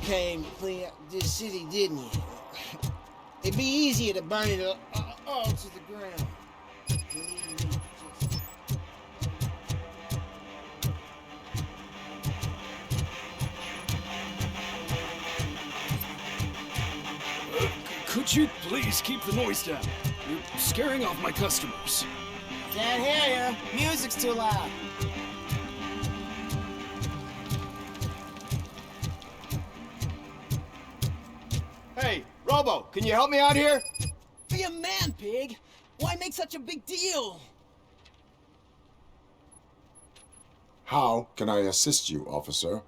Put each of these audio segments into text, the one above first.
came to clean up this city, didn't you? It'd be easier to burn it all to the ground. Could you please keep the noise down? You're scaring off my customers. Can't hear you. Music's too loud. Hey, Robo, can you help me out here? Be a man, pig. Why make such a big deal? How can I assist you, officer?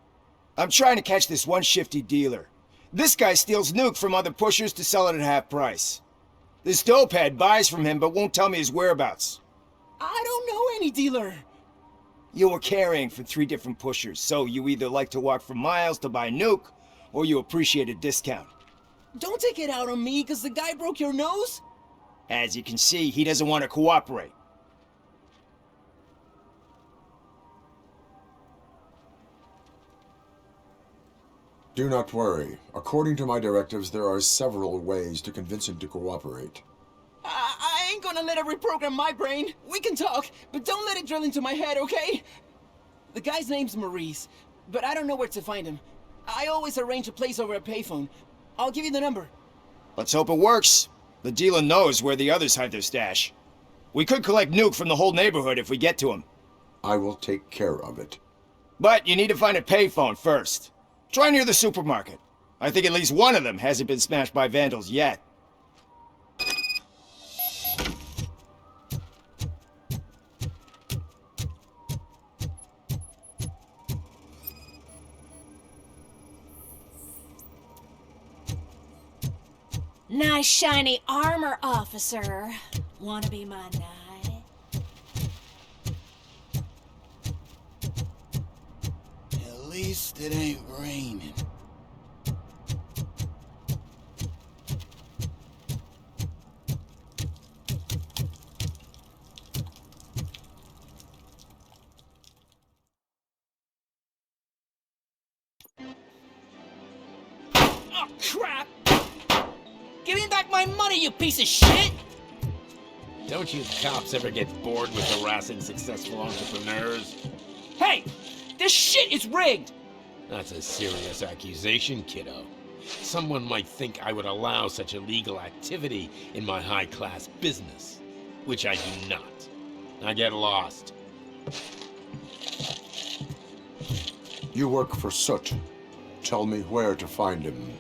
I'm trying to catch this one shifty dealer. This guy steals nuke from other pushers to sell it at half price. This dopehead buys from him but won't tell me his whereabouts. I don't know any dealer. You were carrying for 3 different pushers, so you either like to walk for miles to buy nuke, or you appreciate a discount. Don't take it out on me, because the guy broke your nose? As you can see, he doesn't want to cooperate. Do not worry. According to my directives, there are several ways to convince him to cooperate. I ain't gonna let it reprogram my brain. We can talk, but don't let it drill into my head, okay? The guy's name's Maurice, but I don't know where to find him. I always arrange a place over a payphone. I'll give you the number. Let's hope it works. The dealer knows where the others hide their stash. We could collect nuke from the whole neighborhood if we get to him. I will take care of it. But you need to find a payphone first. Try near the supermarket. I think at least one of them hasn't been smashed by vandals yet. Nice shiny armor, officer. Wanna be my knight? At least it ain't raining. Oh, crap! Give me back my money, you piece of shit! Don't you cops ever get bored with harassing successful entrepreneurs? Hey! This shit is rigged! That's a serious accusation, kiddo. Someone might think I would allow such illegal activity in my high-class business, which I do not. Now get lost. You work for Soot. Tell me where to find him.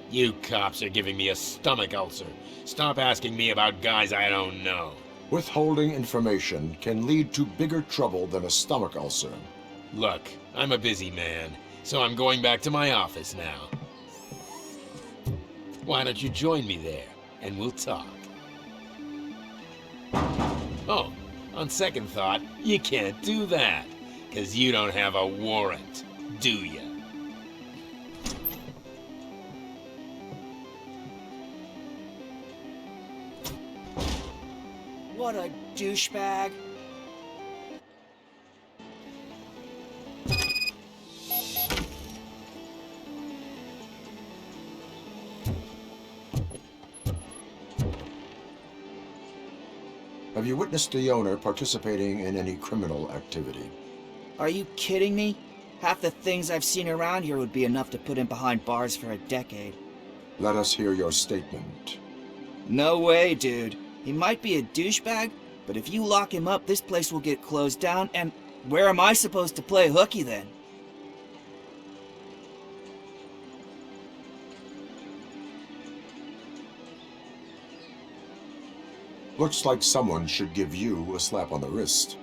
You cops are giving me a stomach ulcer. Stop asking me about guys I don't know. Withholding information can lead to bigger trouble than a stomach ulcer. Look, I'm a busy man, so I'm going back to my office now. Why don't you join me there, and we'll talk. Oh, on second thought, you can't do that, 'cause you don't have a warrant, do ya? What a douchebag. Have you witnessed the owner participating in any criminal activity? Are you kidding me? Half the things I've seen around here would be enough to put him behind bars for a decade. Let us hear your statement. No way, dude. He might be a douchebag, but if you lock him up, this place will get closed down, and where am I supposed to play hooky then? Looks like someone should give you a slap on the wrist.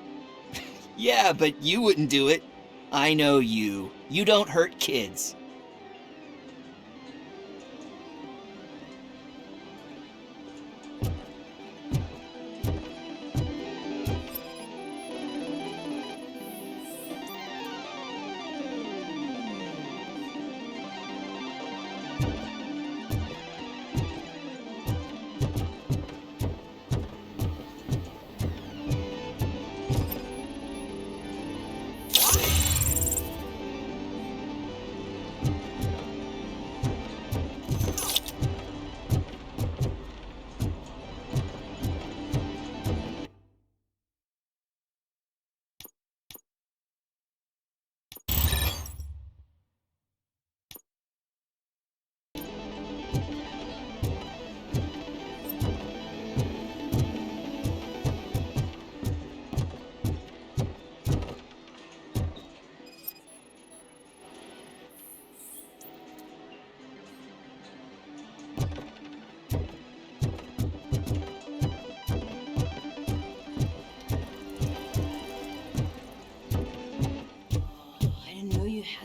Yeah, but you wouldn't do it. I know you. You don't hurt kids.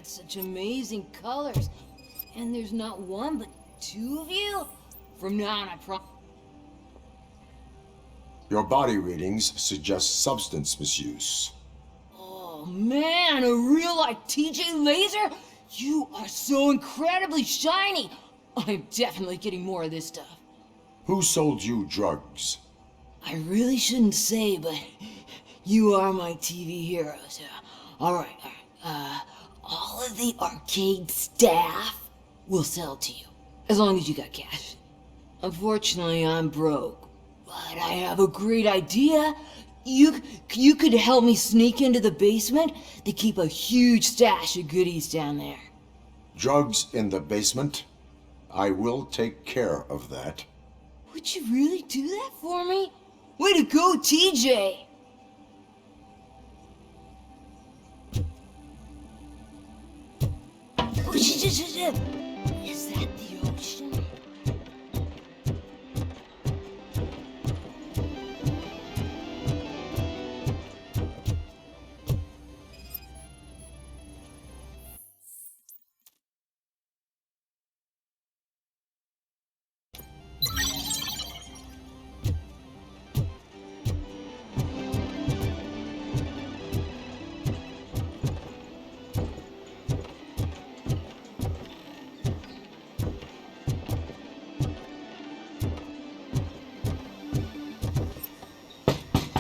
got such amazing colors. And there's not one, but two of you? From now on, Your body readings suggest substance misuse. Oh man, a real life TJ Laser? You are so incredibly shiny. I'm definitely getting more of this stuff. Who sold you drugs? I really shouldn't say, but you are my TV heroes. Alright. All of the arcade staff will sell to you, as long as you got cash. Unfortunately, I'm broke, but I have a great idea. You could help me sneak into the basement. They keep a huge stash of goodies down there. Drugs in the basement? I will take care of that. Would you really do that for me? Way to go, TJ! Is that the ocean?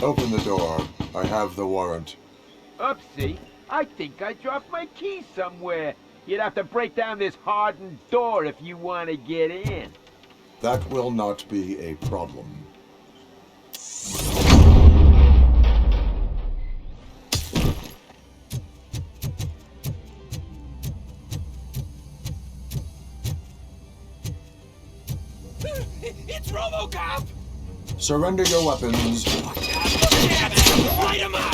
Open the door. I have the warrant. Oopsie, I think I dropped my keys somewhere. You'd have to break down this hardened door if you want to get in. That will not be a problem. It's Robocop! Surrender your weapons. Light him up!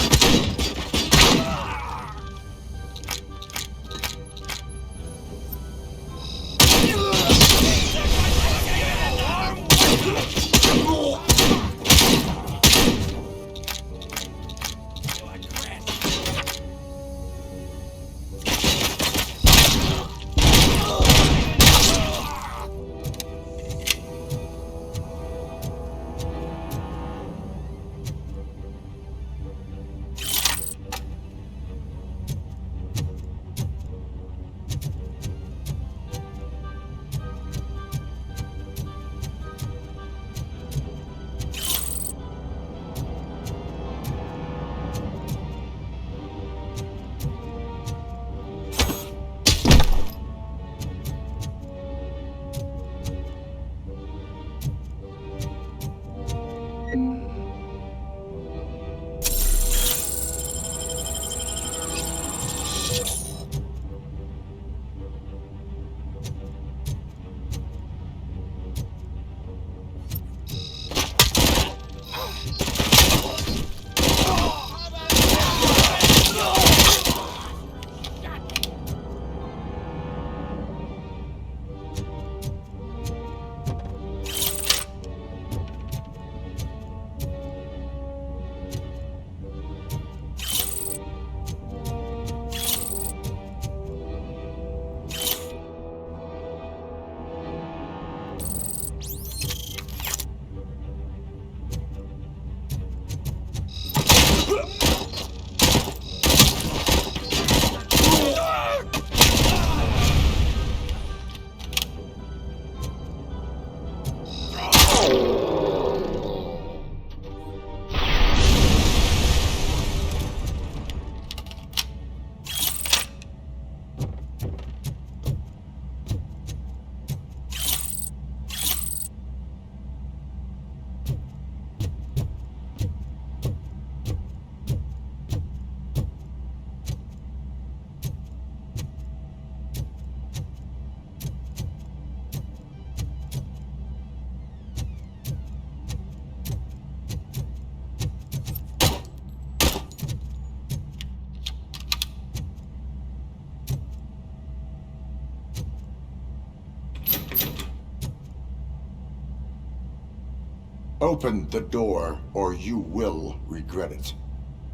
Open the door, or you will regret it.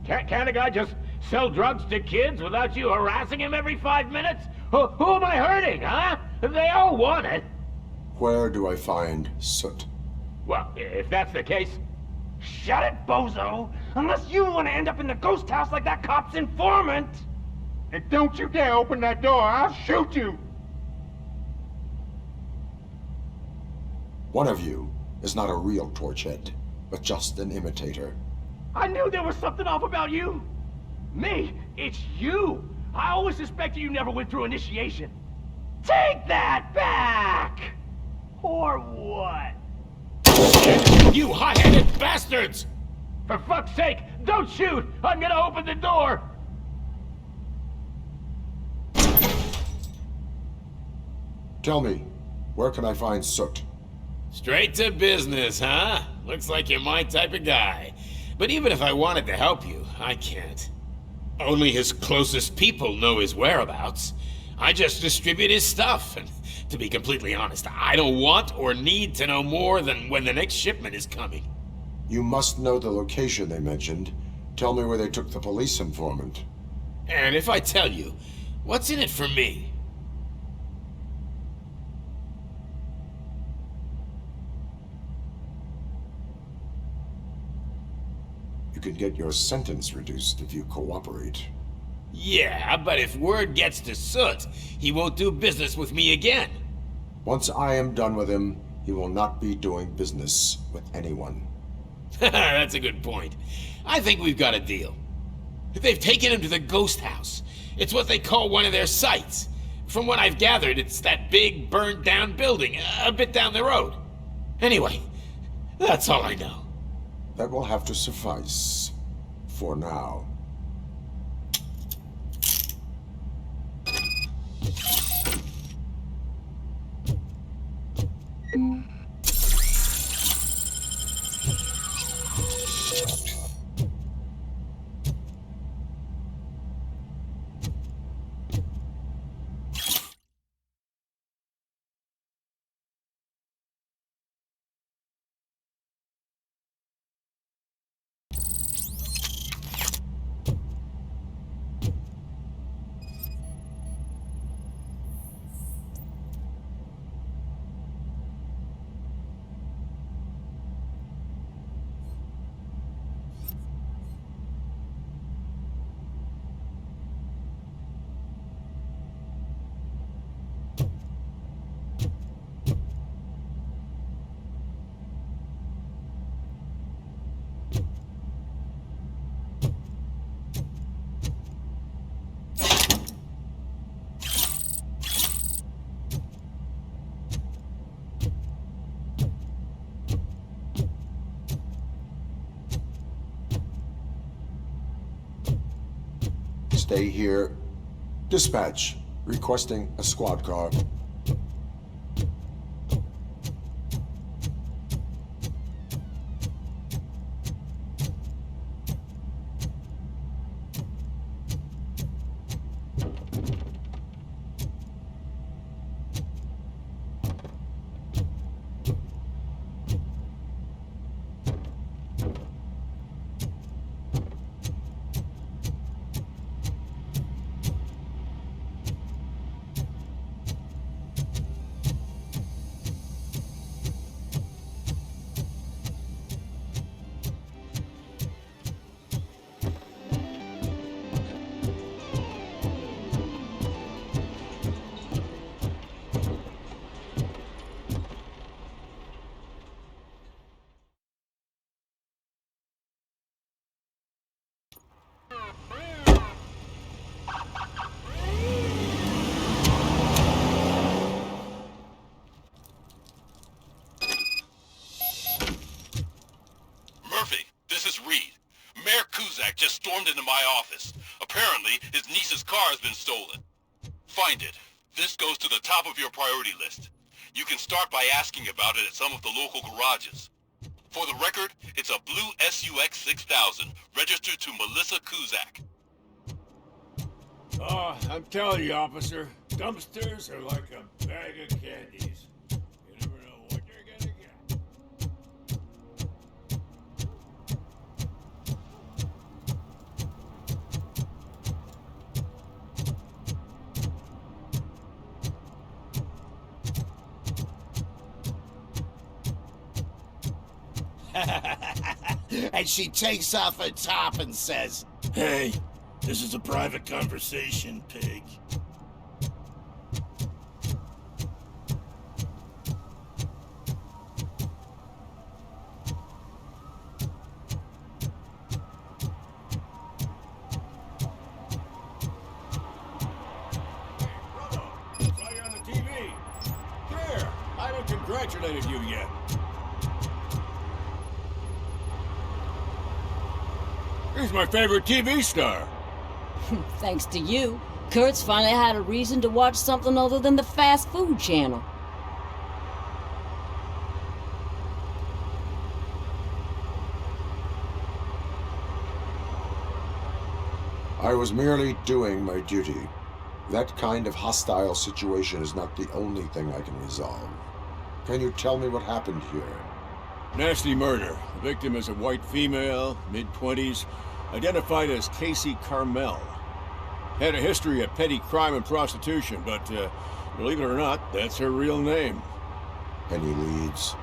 Can't a guy just Sell drugs to kids without you harassing him every 5 minutes? Who am I hurting, huh? They all want it. Where do I find Soot? Well, if that's the case... Shut it, bozo! Unless you want to end up in the ghost house like that cop's informant! And don't you dare open that door, I'll shoot you! One of you is not a real Torchhead, but just an imitator. I knew there was something off about you! Me? It's you! I always suspected you never went through initiation. Take that back! Or what? You high-handed bastards! For fuck's sake, don't shoot! I'm gonna open the door! Tell me, where can I find Soot? Straight to business, huh? Looks like you're my type of guy. But even if I wanted to help you, I can't. Only his closest people know his whereabouts. I just distribute his stuff, and to be completely honest, I don't want or need to know more than when the next shipment is coming. You must know the location they mentioned. Tell me where they took the police informant. And if I tell you, what's in it for me? You can get your sentence reduced if you cooperate. Yeah, but if word gets to Soot, he won't do business with me again. Once I am done with him, he will not be doing business with anyone. That's a good point. I think we've got a deal. They've taken him to the ghost house. It's what they call one of their sites. From what I've gathered, it's that big, burned-down building a bit down the road. Anyway, that's all I know. That will have to suffice. For now. Stay here. Dispatch. Requesting a squad car. Just stormed into my office. Apparently, his niece's car has been stolen. Find it. This goes to the top of your priority list. You can start by asking about it at some of the local garages. For the record, it's a blue SUX 6000, registered to Melissa Kuzak. Oh, I'm telling you, officer, dumpsters are like a bag of candies. You never know what you're gonna get. And she takes off her top and says, "Hey, this is a private conversation, pig." Saw you on the TV. Here, I haven't congratulated you yet. He's my favorite TV star. Thanks to you, Kurt's finally had a reason to watch something other than the fast food channel. I was merely doing my duty. That kind of hostile situation is not the only thing I can resolve. Can you tell me what happened here? Nasty murder. The victim is a white female, mid-20s, identified as Casey Carmel. Had a history of petty crime and prostitution, but believe it or not, that's her real name. Any leads?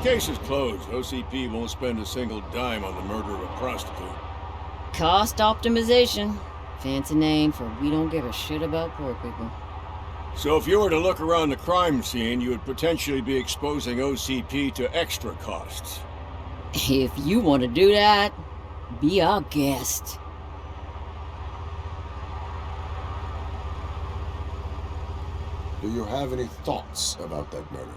Case is closed. OCP won't spend a single dime on the murder of a prostitute. Cost optimization. Fancy name for we don't give a shit about poor people. So if you were to look around the crime scene, you would potentially be exposing OCP to extra costs. If you want to do that, be our guest. Do you have any thoughts about that murder?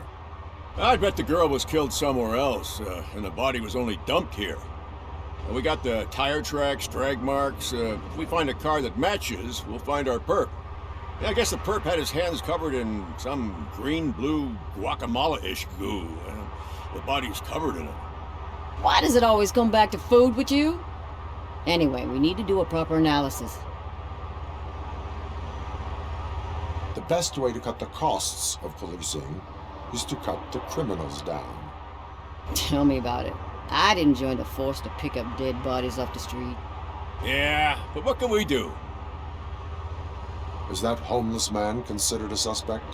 I bet the girl was killed somewhere else, and the body was only dumped here. And we got the tire tracks, drag marks. If we find a car that matches, we'll find our perp. Yeah, I guess the perp had his hands covered in some green-blue guacamole-ish goo. The body's covered in it. Why does it always come back to food with you? Anyway, we need to do a proper analysis. The best way to cut the costs of policing is to cut the criminals down. Tell me about it. I didn't join the force to pick up dead bodies off the street. Yeah, but what can we do? Is that homeless man considered a suspect?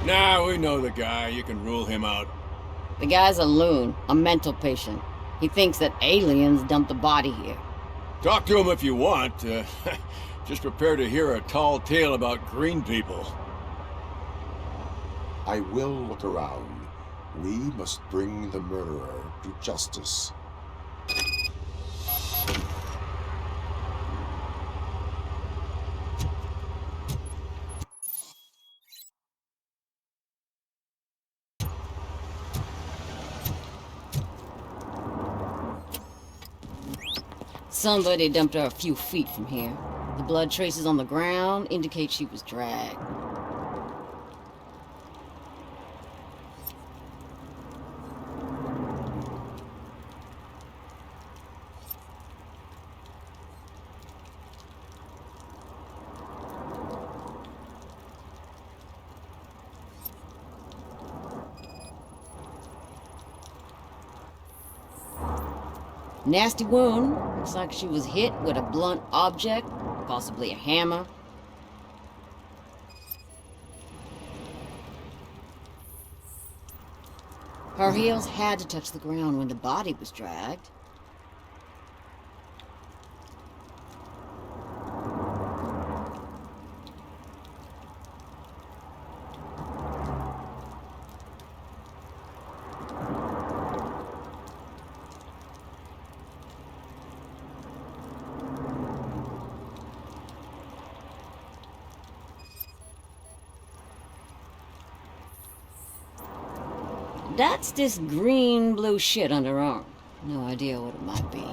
Nah, we know the guy. You can rule him out. The guy's a loon, a mental patient. He thinks that aliens dumped the body here. Talk to him if you want. Just prepare to hear a tall tale about green people. I will look around. We must bring the murderer to justice. Somebody dumped her a few feet from here. The blood traces on the ground indicate she was dragged. Nasty wound. Looks like she was hit with a blunt object, possibly a hammer. Her heels had to touch the ground when the body was dragged. That's this green-blue shit under her arm. No idea what it might be,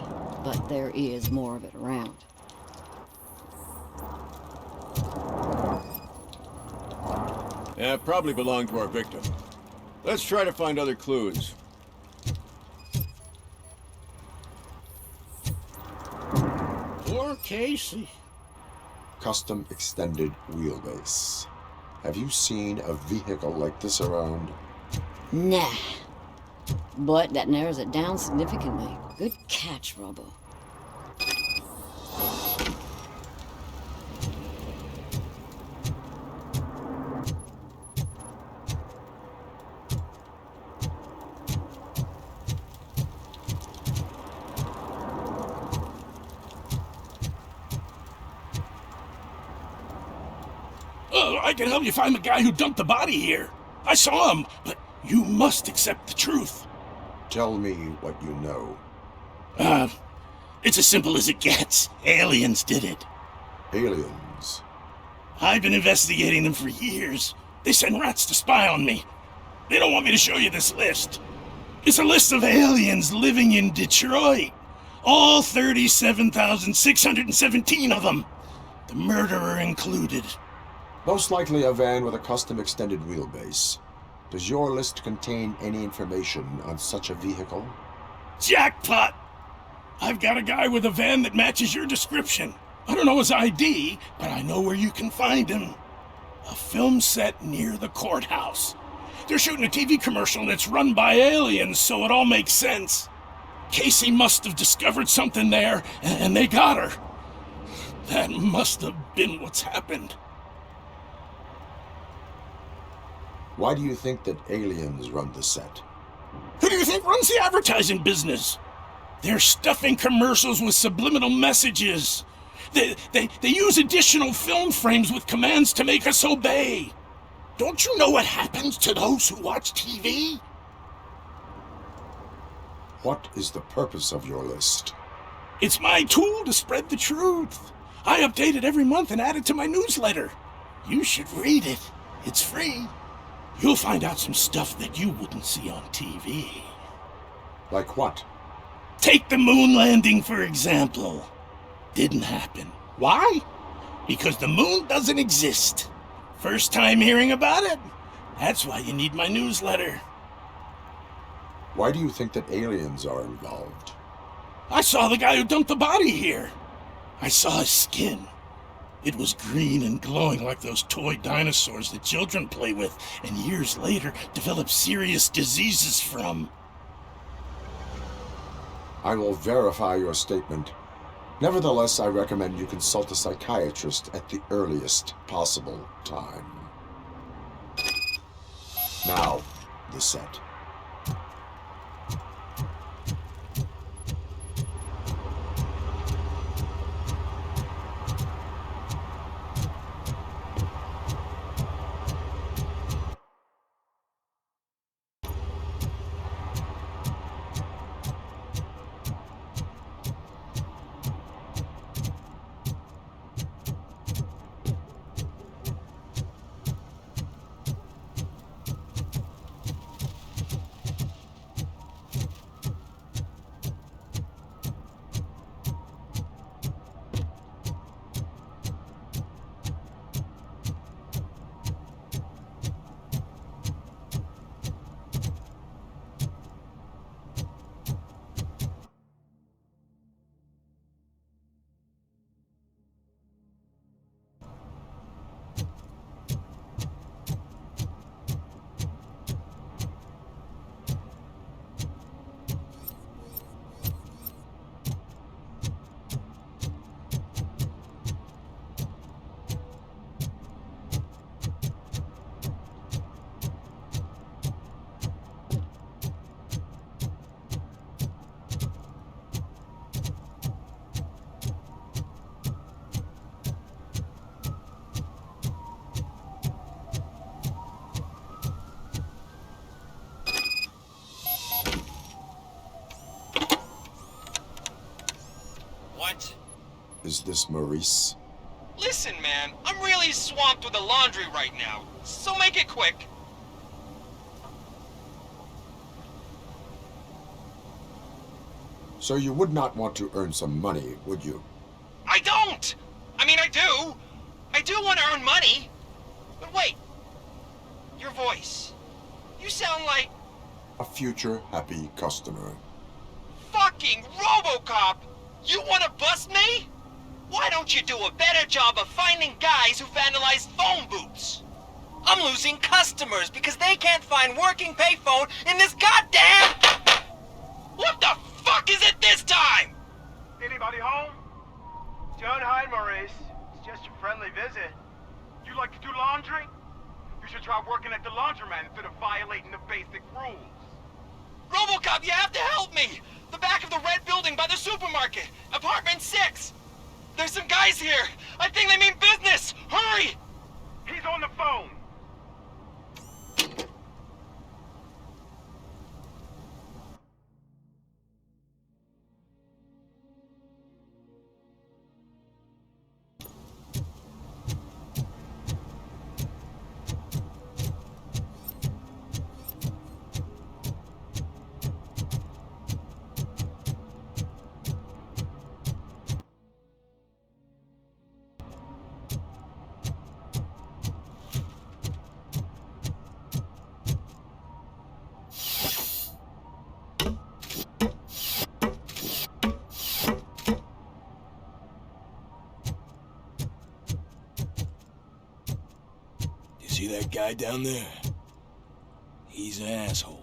but there is more of it around. Yeah, probably belonged to our victim. Let's try to find other clues. Poor Casey. Custom extended wheelbase. Have you seen a vehicle like this around? Nah. But that narrows it down significantly. Good catch, Robo. I can help you find the guy who dumped the body here. I saw him, but you must accept the truth. Tell me what you know. It's as simple as it gets. Aliens did it. Aliens? I've been investigating them for years. They send rats to spy on me. They don't want me to show you this list. It's a list of aliens living in Detroit. All 37,617 of them. The murderer included. Most likely a van with a custom extended wheelbase. Does your list contain any information on such a vehicle? Jackpot! I've got a guy with a van that matches your description. I don't know his ID, but I know where you can find him. A film set near the courthouse. They're shooting a TV commercial and it's run by aliens, so it all makes sense. Casey must have discovered something there, and they got her. That must have been what's happened. Why do you think that aliens run the set? Who do you think runs the advertising business? They're stuffing commercials with subliminal messages. They use additional film frames with commands to make us obey. Don't you know what happens to those who watch TV? What is the purpose of your list? It's my tool to spread the truth. I update it every month and add it to my newsletter. You should read it. It's free. You'll find out some stuff that you wouldn't see on TV. Like what? Take the moon landing, for example. Didn't happen. Why? Because the moon doesn't exist. First time hearing about it? That's why you need my newsletter. Why do you think that aliens are involved? I saw the guy who dumped the body here. I saw his skin. It was green and glowing like those toy dinosaurs that children play with and years later develop serious diseases from. I will verify your statement. Nevertheless, I recommend you consult a psychiatrist at the earliest possible time. Now, the set. What? Is this Maurice? Listen, man, I'm really swamped with the laundry right now, so make it quick. So you would not want to earn some money, would you? I don't! I mean, I do. I do want to earn money. But wait. Your voice. You sound like... A future happy customer. Fucking Robocop! You want to bust me? Why don't you do a better job of finding guys who vandalize phone booths? I'm losing customers because they can't find working payphone in this goddamn... What the fuck is it this time? Anybody home? Don't hide, Maurice. It's just a friendly visit. You like to do laundry? You should try working at the laundromat instead of violating the basic rules. Robocop, you have to help me! The back of the red building by the supermarket. Apartment 6. There's some guys here. I think they mean business. Hurry! He's on the phone. See that guy down there? He's an asshole.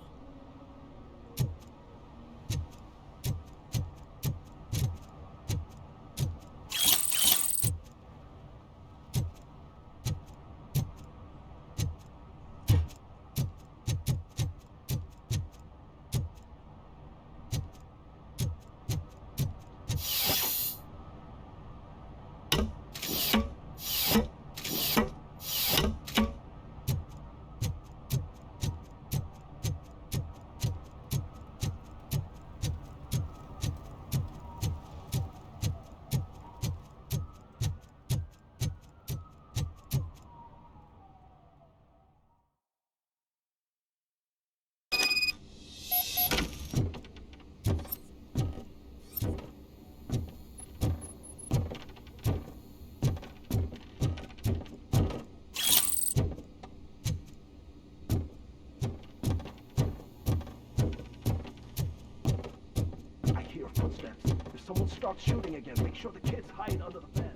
Footsteps. If someone starts shooting again, make sure the kids hide under the bed.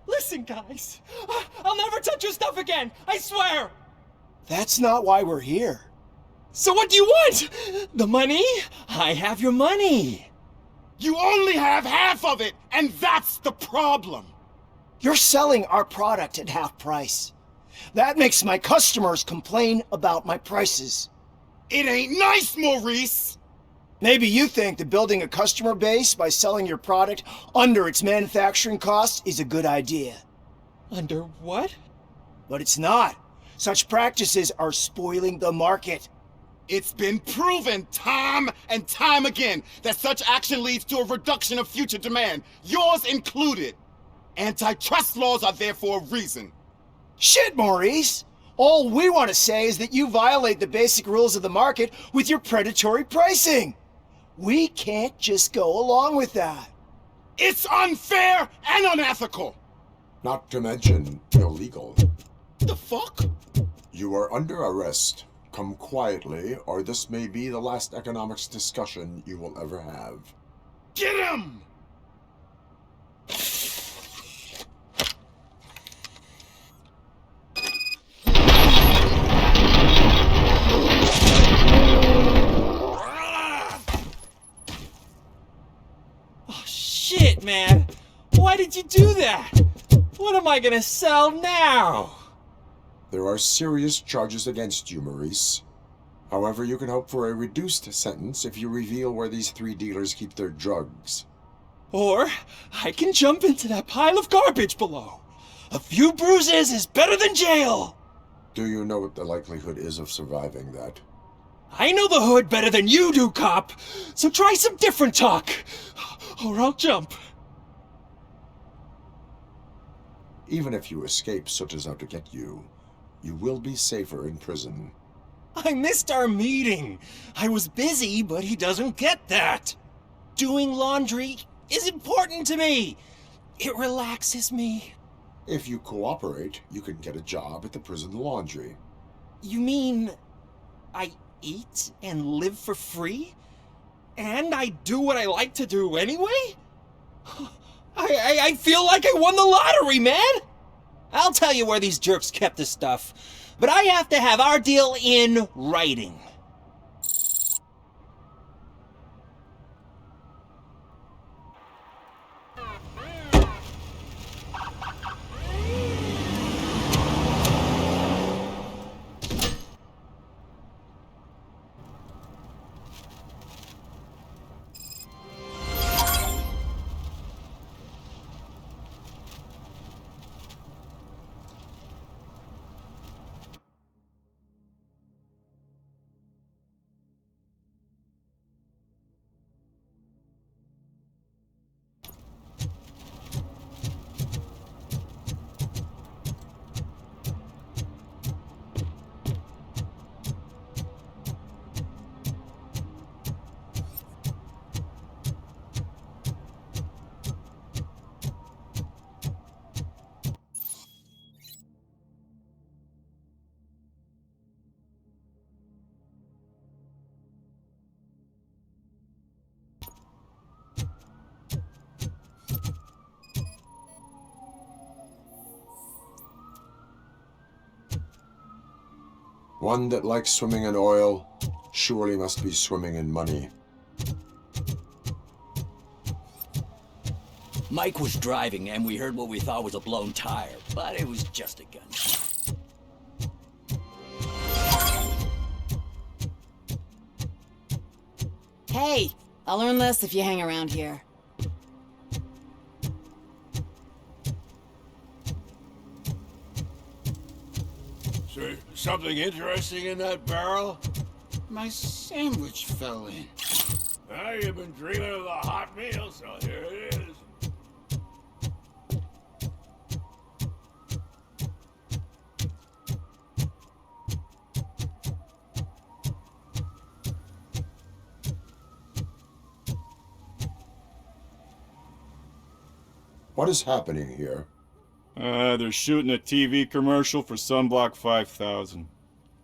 Listen, guys. I'll never touch your stuff again. I swear. That's not why we're here. So what do you want? The money? I have your money. You only have half of it, and that's the problem. You're selling our product at half price. That makes my customers complain about my prices. It ain't nice, Maurice. Maybe you think that building a customer base by selling your product under its manufacturing cost is a good idea. Under what? But it's not. Such practices are spoiling the market. It's been proven time and time again that such action leads to a reduction of future demand, yours included. Antitrust laws are there for a reason. Shit, Maurice! All we want to say is that you violate the basic rules of the market with your predatory pricing. We can't just go along with that. It's unfair and unethical! Not to mention illegal. The fuck? You are under arrest. Come quietly, or this may be the last economics discussion you will ever have. Get him! Oh, shit, man. Why did you do that? What am I gonna sell now? There are serious charges against you, Maurice. However, you can hope for a reduced sentence if you reveal where these 3 dealers keep their drugs. Or I can jump into that pile of garbage below. A few bruises is better than jail. Do you know what the likelihood is of surviving that? I know the hood better than you do, cop. So try some different talk, or I'll jump. Even if you escape Soot is out to get you, you will be safer in prison. I missed our meeting. I was busy, but he doesn't get that. Doing laundry is important to me. It relaxes me. If you cooperate, you can get a job at the prison laundry. You mean I eat and live for free? And I do what I like to do anyway? I feel like I won the lottery, man! I'll tell you where these jerks kept the stuff, but I have to have our deal in writing. One that likes swimming in oil surely must be swimming in money. Mike was driving and we heard what we thought was a blown tire, but it was just a gunshot. Hey, I'll learn less if you hang around here. So, something interesting in that barrel? My sandwich fell in. Ah, you've been dreaming of the hot meal, so here it is. What is happening here? They're shooting a TV commercial for Sunblock 5000.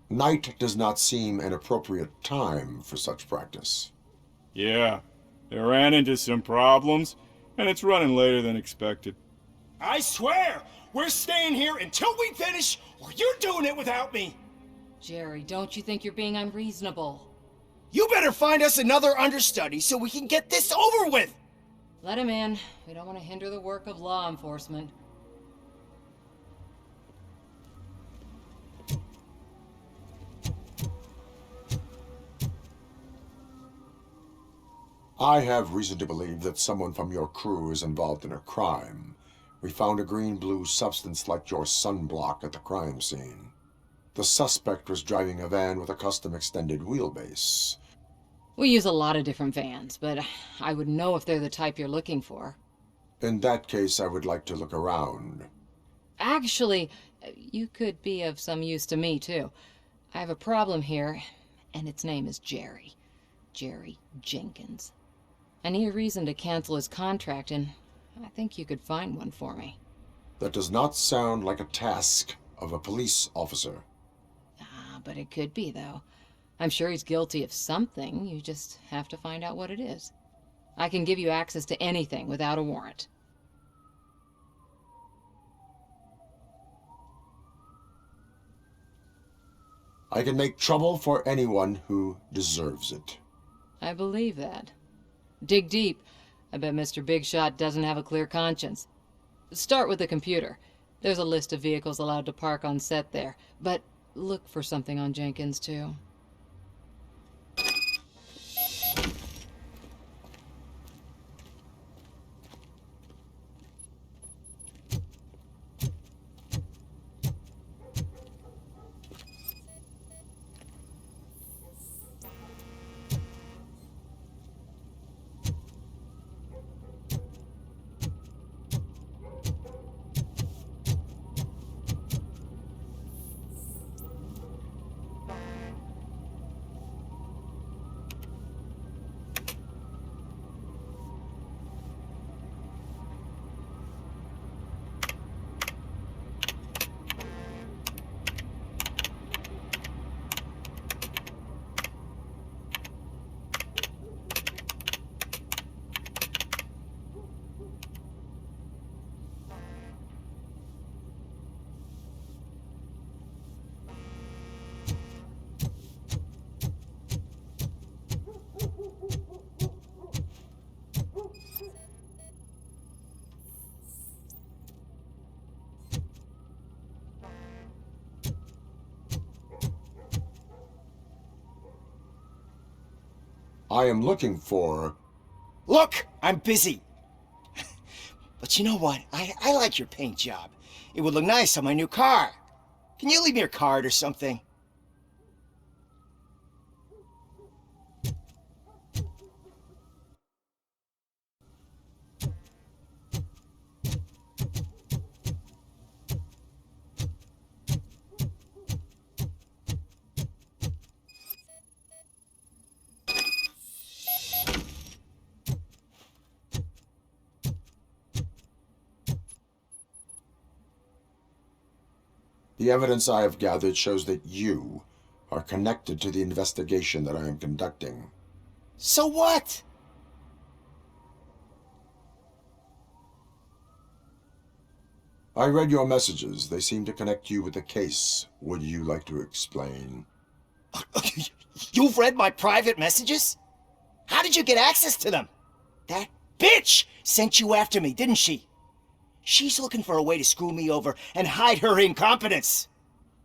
Night does not seem an appropriate time for such practice. Yeah, they ran into some problems, and it's running later than expected. I swear, we're staying here until we finish, or you're doing it without me! Jerry, don't you think you're being unreasonable? You better find us another understudy so we can get this over with! Let him in. We don't want to hinder the work of law enforcement. I have reason to believe that someone from your crew is involved in a crime. We found a green-blue substance like your sunblock at the crime scene. The suspect was driving a van with a custom extended wheelbase. We use a lot of different vans, but I would know if they're the type you're looking for. In that case, I would like to look around. Actually, you could be of some use to me, too. I have a problem here, and its name is Jerry. Jerry Jenkins. I need a reason to cancel his contract, and I think you could find one for me. That does not sound like a task of a police officer. But it could be, though. I'm sure he's guilty of something. You just have to find out what it is. I can give you access to anything without a warrant. I can make trouble for anyone who deserves it. I believe that. Dig deep. I bet Mr. Big Shot doesn't have a clear conscience. Start with the computer. There's a list of vehicles allowed to park on set there, but look for something on Jenkins, too. I am looking for... Look, I'm busy. But you know what? I like your paint job. It would look nice on my new car. Can you leave me your card or something? The evidence I have gathered shows that you are connected to the investigation that I am conducting. So what? I read your messages. They seem to connect you with the case. Would you like to explain? You've read my private messages? How did you get access to them? That bitch sent you after me, didn't she? She's looking for a way to screw me over and hide her incompetence.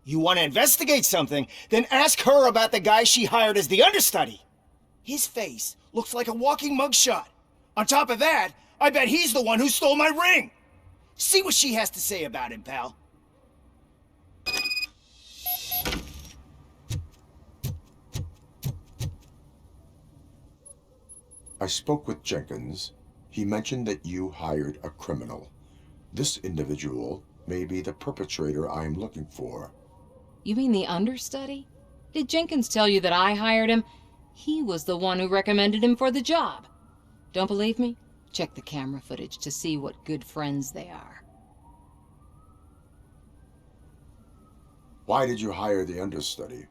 You want to investigate something, then ask her about the guy she hired as the understudy. His face looks like a walking mugshot. On top of that, I bet he's the one who stole my ring. See what she has to say about him, pal. I spoke with Jenkins. He mentioned that you hired a criminal. This individual may be the perpetrator I am looking for. You mean the understudy? Did Jenkins tell you that I hired him? He was the one who recommended him for the job. Don't believe me? Check the camera footage to see what good friends they are. Why did you hire the understudy?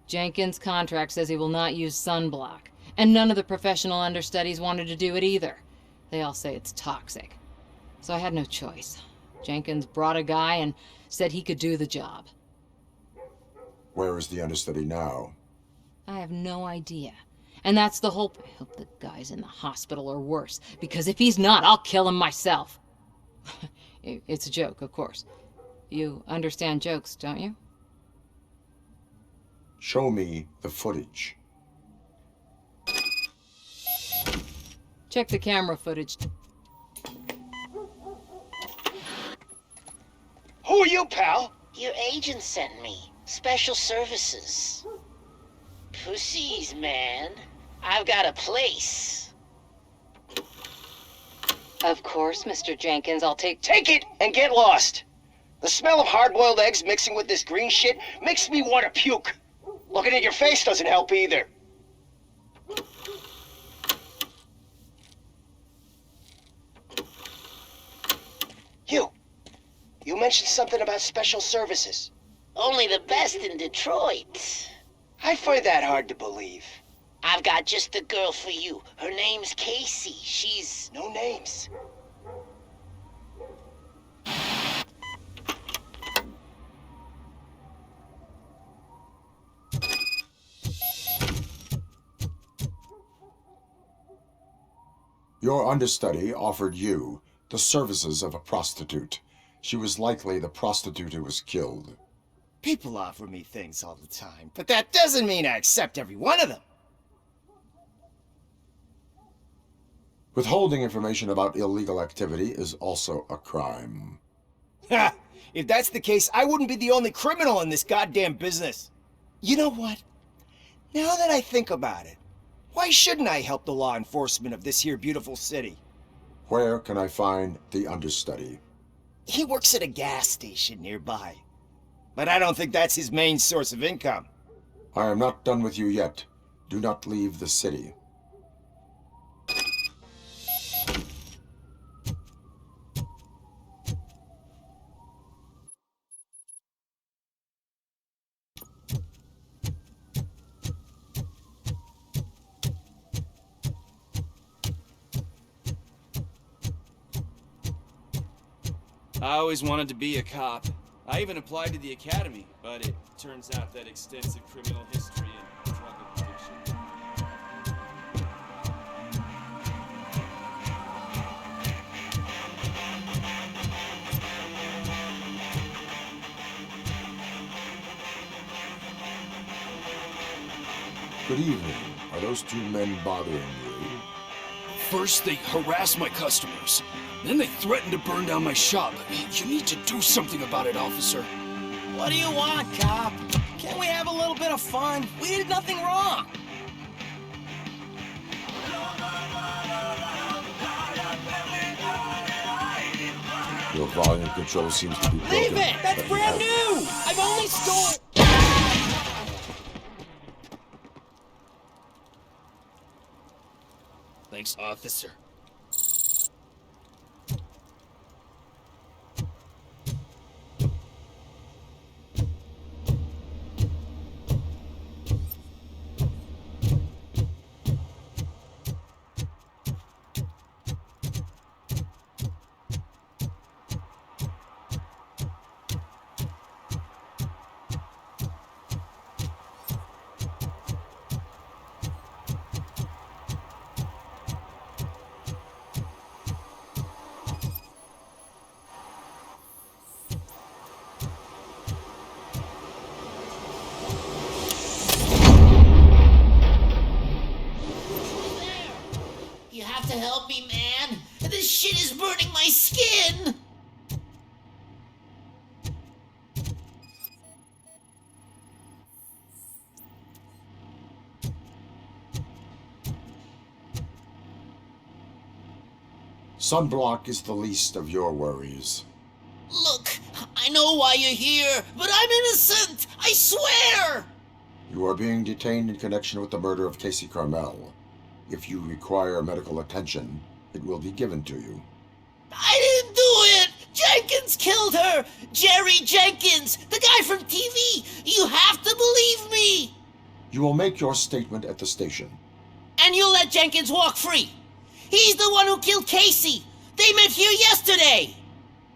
Jenkins' contract says he will not use sunblock, and none of the professional understudies wanted to do it either. They all say it's toxic. So I had no choice. Jenkins brought a guy and said he could do the job. Where is the understudy now? I have no idea. And that's the whole... I hope the guy's in the hospital or worse, because if he's not, I'll kill him myself. It's a joke, of course. You understand jokes, don't you? Show me the footage. Check the camera footage. Who are you, pal? Your agent sent me. Special services. Pussies, man. I've got a place. Of course, Mr. Jenkins, I'll take... Take it and get lost. The smell of hard-boiled eggs mixing with this green shit makes me want to puke. Looking at your face doesn't help either. You mentioned something about special services. Only the best in Detroit. I find that hard to believe. I've got just the girl for you. Her name's Casey. She's... No names. Your understudy offered you the services of a prostitute. She was likely the prostitute who was killed. People offer me things all the time, but that doesn't mean I accept every one of them. Withholding information about illegal activity is also a crime. Ha! If that's the case, I wouldn't be the only criminal in this goddamn business. You know what? Now that I think about it, why shouldn't I help the law enforcement of this here beautiful city? Where can I find the understudy? He works at a gas station nearby. But I don't think that's his main source of income. I am not done with you yet. Do not leave the city. I always wanted to be a cop. I even applied to the academy, but it turns out that extensive criminal history and drug addiction. Good evening. Are those two men bothering you? First, they harass my customers. Then they threaten to burn down my shop. You need to do something about it, officer. What do you want, cop? Can't we have a little bit of fun? We did nothing wrong. Your volume control seems to be broken. Leave it! That's brand new! I've only stolen... Thanks, officer. You have to help me, man. This shit is burning my skin. Sunblock is the least of your worries. Look, I know why you're here, but I'm innocent. I swear. You are being detained in connection with the murder of Casey Carmel. If you require medical attention, it will be given to you. I didn't do it! Jenkins killed her! Jerry Jenkins! The guy from TV! You have to believe me! You will make your statement at the station. And you'll let Jenkins walk free! He's the one who killed Casey! They met here yesterday!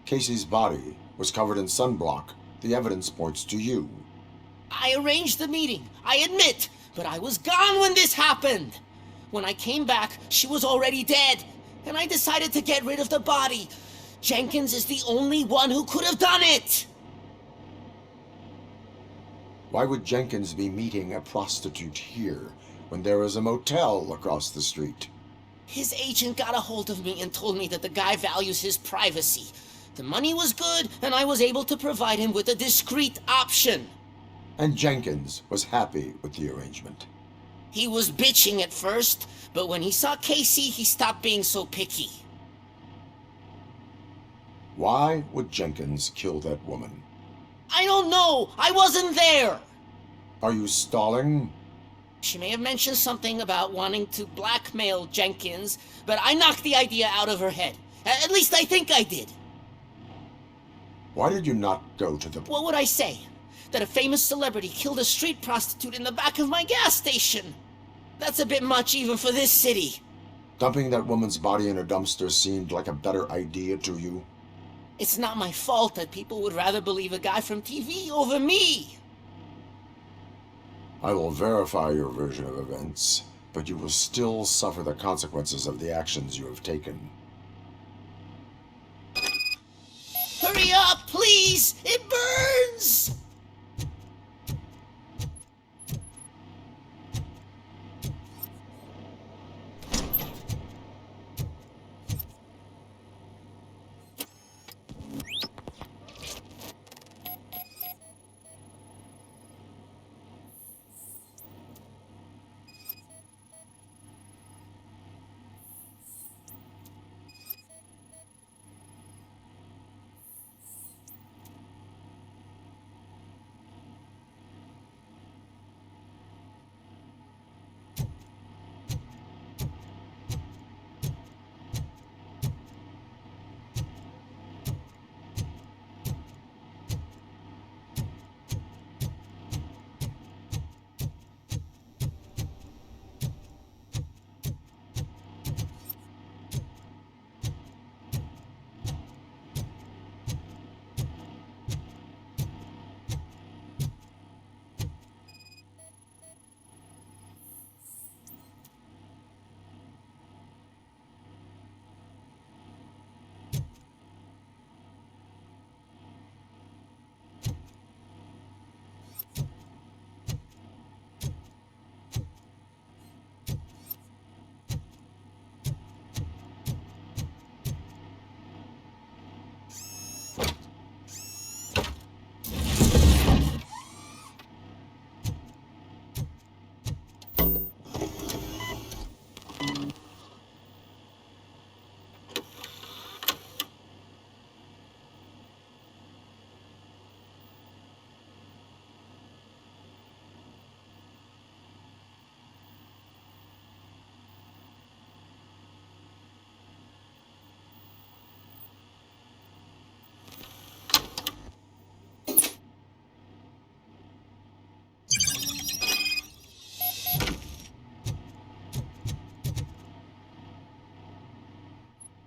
Casey's body was covered in sunblock. The evidence points to you. I arranged the meeting, I admit, but I was gone when this happened! When I came back, she was already dead, and I decided to get rid of the body. Jenkins is the only one who could have done it! Why would Jenkins be meeting a prostitute here when there is a motel across the street? His agent got a hold of me and told me that the guy values his privacy. The money was good, and I was able to provide him with a discreet option. And Jenkins was happy with the arrangement. He was bitching at first, but when he saw Casey, he stopped being so picky. Why would Jenkins kill that woman? I don't know! I wasn't there! Are you stalling? She may have mentioned something about wanting to blackmail Jenkins, but I knocked the idea out of her head. At least I think I did. Why did you not go to the... What would I say? That a famous celebrity killed a street prostitute in the back of my gas station? That's a bit much even for this city. Dumping that woman's body in a dumpster seemed like a better idea to you? It's not my fault that people would rather believe a guy from TV over me. I will verify your version of events, but you will still suffer the consequences of the actions you have taken. Hurry up, please! It burns!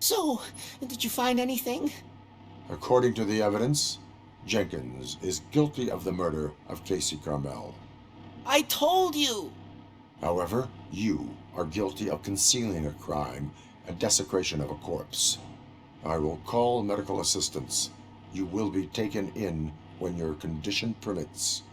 So, did you find anything? According to the evidence, Jenkins is guilty of the murder of Casey Carmel. I told you! However, you are guilty of concealing a crime and desecration of a corpse. I will call medical assistance. You will be taken in when your condition permits.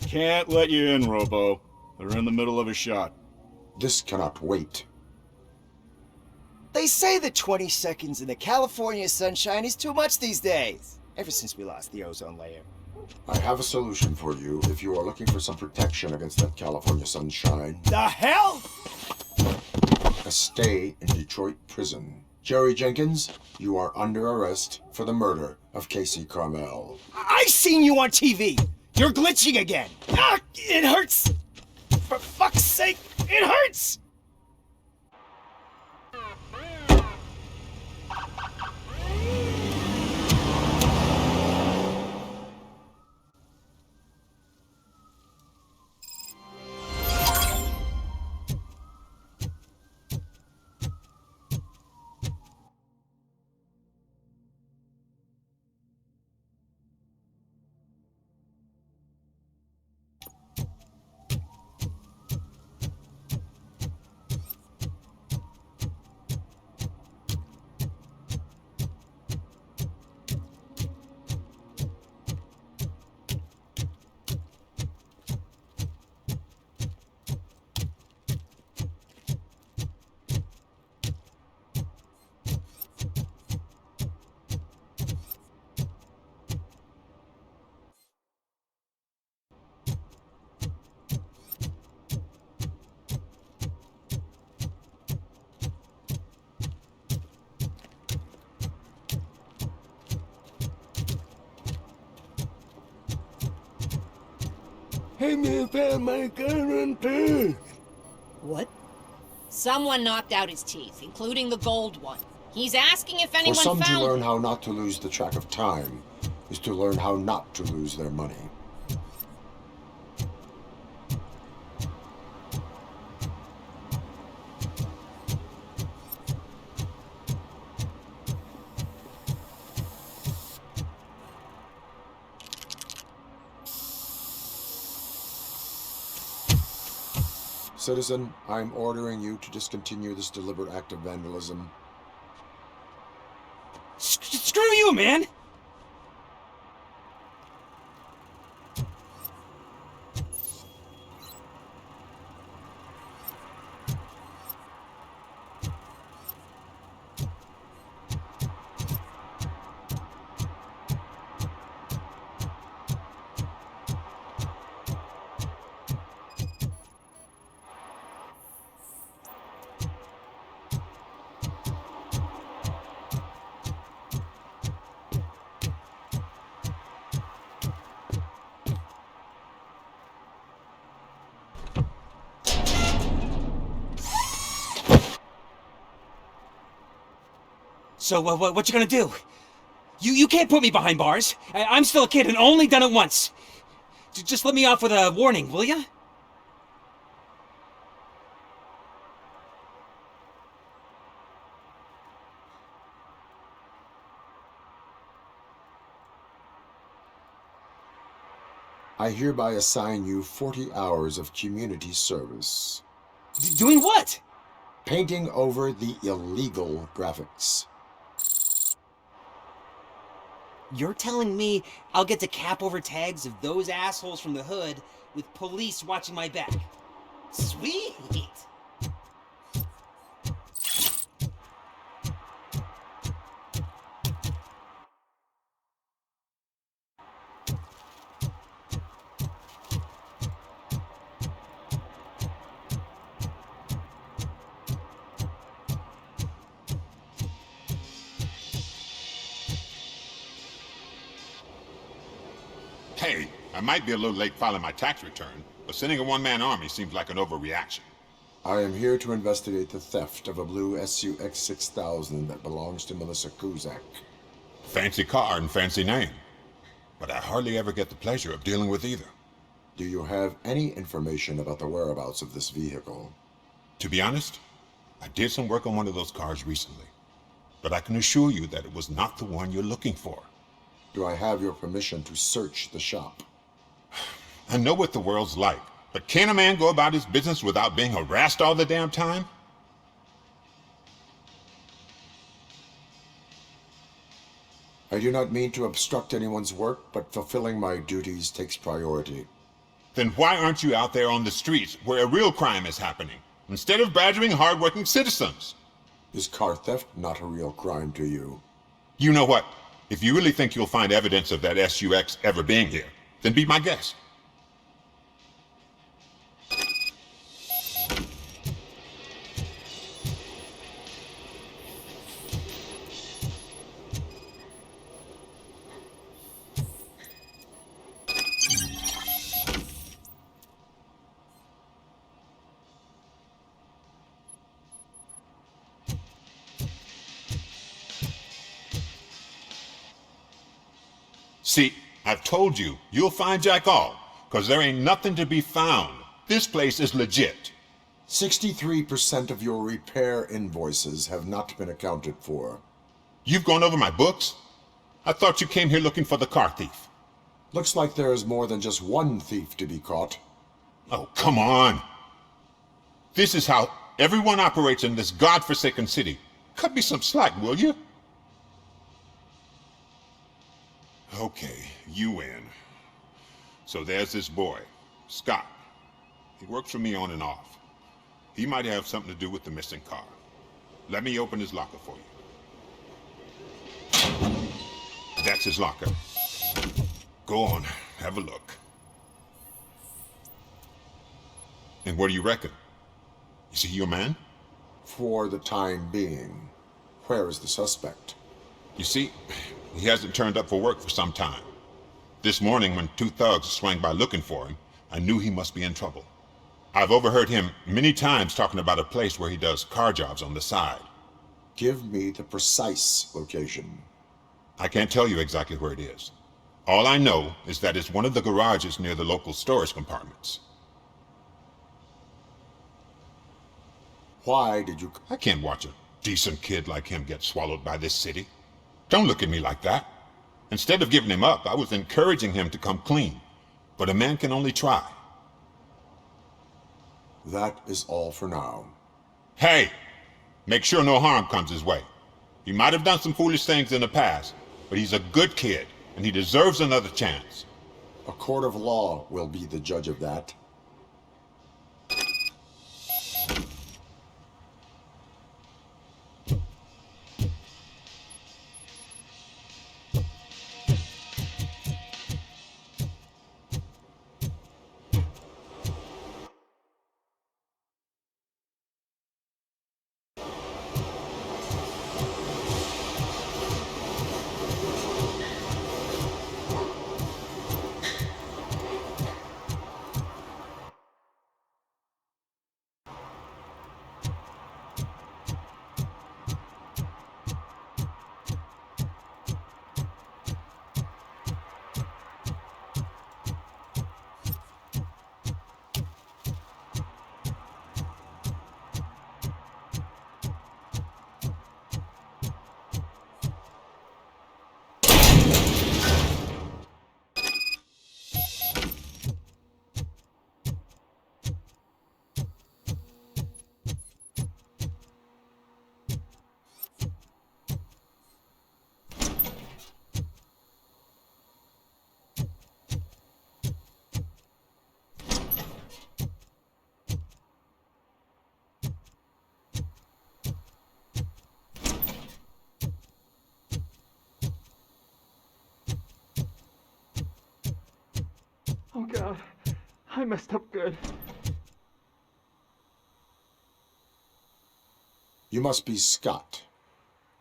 Can't let you in, Robo. They're in the middle of a shot. This cannot wait. They say that 20 seconds in the California sunshine is too much these days, ever since we lost the ozone layer. I have a solution for you if you are looking for some protection against that California sunshine. The hell? a stay in Detroit prison. Jerry Jenkins, you are under arrest for the murder of Casey Carmel. I seen you on TV. You're glitching again. Ah, it hurts. For fuck's sake, it hurts. Hey man, found my gun unturned. What? Someone knocked out his teeth, including the gold one. He's asking if anyone For some, to found learn it. how not to lose the track of time is to learn how not to lose their money. Citizen, I'm ordering you to discontinue this deliberate act of vandalism. Screw you, man! So, what you gonna do? You can't put me behind bars. I'm still a kid and only done it once. Just let me off with a warning, will ya? I hereby assign you 40 hours of community service. Doing what? Painting over the illegal graphics. You're telling me I'll get to cap over tags of those assholes from the hood with police watching my back? Sweet! Hey, I might be a little late filing my tax return, but sending a one-man army seems like an overreaction. I am here to investigate the theft of a blue SUX 6000 that belongs to Melissa Kuzak. Fancy car and fancy name, but I hardly ever get the pleasure of dealing with either. Do you have any information about the whereabouts of this vehicle? To be honest, I did some work on one of those cars recently, but I can assure you that it was not the one you're looking for. Do I have your permission to search the shop? I know what the world's like, but can a man go about his business without being harassed all the damn time? I do not mean to obstruct anyone's work, but fulfilling my duties takes priority. Then why aren't you out there on the streets where a real crime is happening, instead of badgering hardworking citizens? Is car theft not a real crime to you? You know what? If you really think you'll find evidence of that SUX ever being here, then be my guest. See, I've told you, you'll find Jack all, because there ain't nothing to be found. This place is legit. 63% of your repair invoices have not been accounted for. You've gone over my books? I thought you came here looking for the car thief. Looks like there is more than just one thief to be caught. Oh, come on. This is how everyone operates in this godforsaken city. Cut me some slack, will you? Okay, you win. So there's this boy, Scott. He works for me on and off. He might have something to do with the missing car. Let me open his locker for you. That's his locker. Go on, have a look. And what do you reckon? Is he your man? For the time being. Where is the suspect? You see, he hasn't turned up for work for some time. This morning, when two thugs swang by looking for him, I knew he must be in trouble. I've overheard him many times talking about a place where he does car jobs on the side. Give me the precise location. I can't tell you exactly where it is. All I know is that it's one of the garages near the local storage compartments. Why did you... I can't watch a decent kid like him get swallowed by this city. Don't look at me like that. Instead of giving him up, I was encouraging him to come clean. But a man can only try. That is all for now. Hey! Make sure no harm comes his way. He might have done some foolish things in the past, but he's a good kid, and he deserves another chance. A court of law will be the judge of that. Oh God, I messed up good. You must be Scott.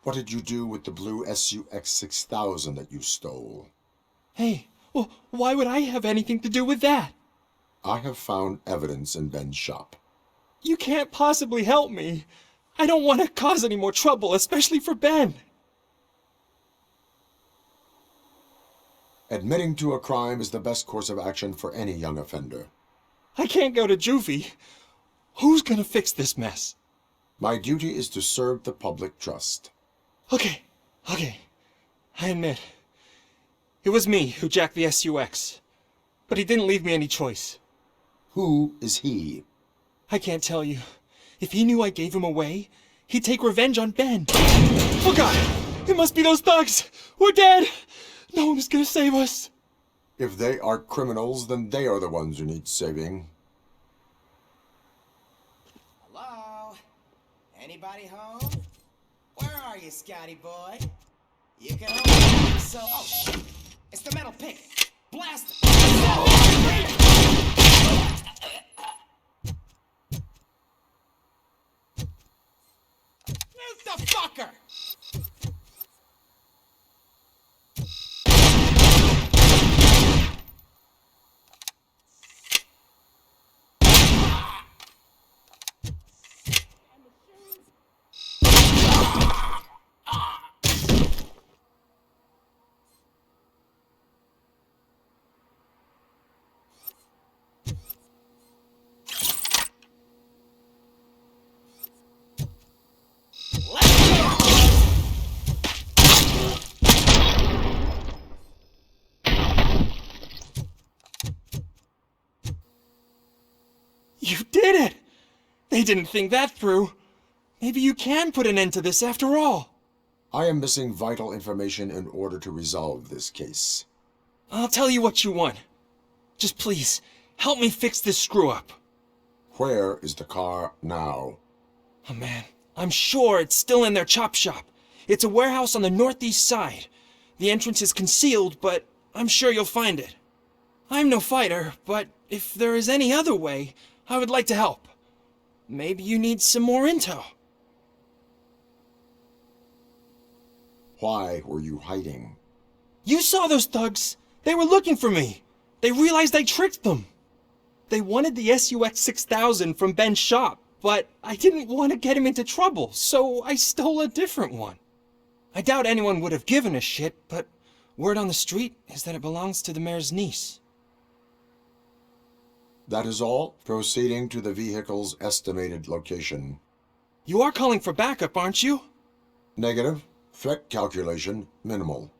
What did you do with the blue SUX 6000 that you stole? Hey, well, why would I have anything to do with that? I have found evidence in Ben's shop. You can't possibly help me. I don't want to cause any more trouble, especially for Ben. Admitting to a crime is the best course of action for any young offender. I can't go to juvie. Who's gonna fix this mess? My duty is to serve the public trust. Okay. I admit. It was me who jacked the SUX. But he didn't leave me any choice. Who is he? I can't tell you. If he knew I gave him away, he'd take revenge on Ben. Oh God! It must be those thugs! We're dead! No one is gonna save us. If they are criminals, then they are the ones who need saving. Hello? Anybody home? Where are you, Scotty boy? You can only so... Oh, shit! It's the metal pick! Blast it! Move the fucker! did it! They didn't think that through. Maybe you can put an end to this after all. I am missing vital information in order to resolve this case. I'll tell you what you want. Just please, help me fix this screw-up. Where is the car now? Oh man, I'm sure it's still in their chop shop. It's a warehouse on the northeast side. The entrance is concealed, but I'm sure you'll find it. I'm no fighter, but if there is any other way, I would like to help. Maybe you need some more intel. Why were you hiding? You saw those thugs. They were looking for me. They realized I tricked them. They wanted the SUX 6000 from Ben's shop, but I didn't want to get him into trouble, so I stole a different one. I doubt anyone would have given a shit, but word on the street is that it belongs to the mayor's niece. That is all. Proceeding to the vehicle's estimated location. You are calling for backup, aren't you? Negative. Threat calculation minimal.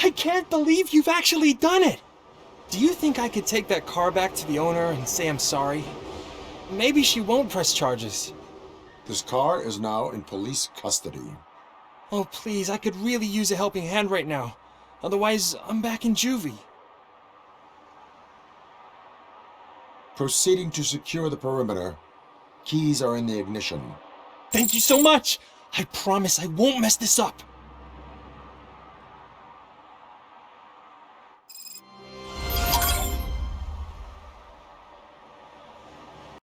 I can't believe you've actually done it! Do you think I could take that car back to the owner and say I'm sorry? Maybe she won't press charges. This car is now in police custody. Oh, please, I could really use a helping hand right now. Otherwise, I'm back in juvie. Proceeding to secure the perimeter. Keys are in the ignition. Thank you so much! I promise I won't mess this up.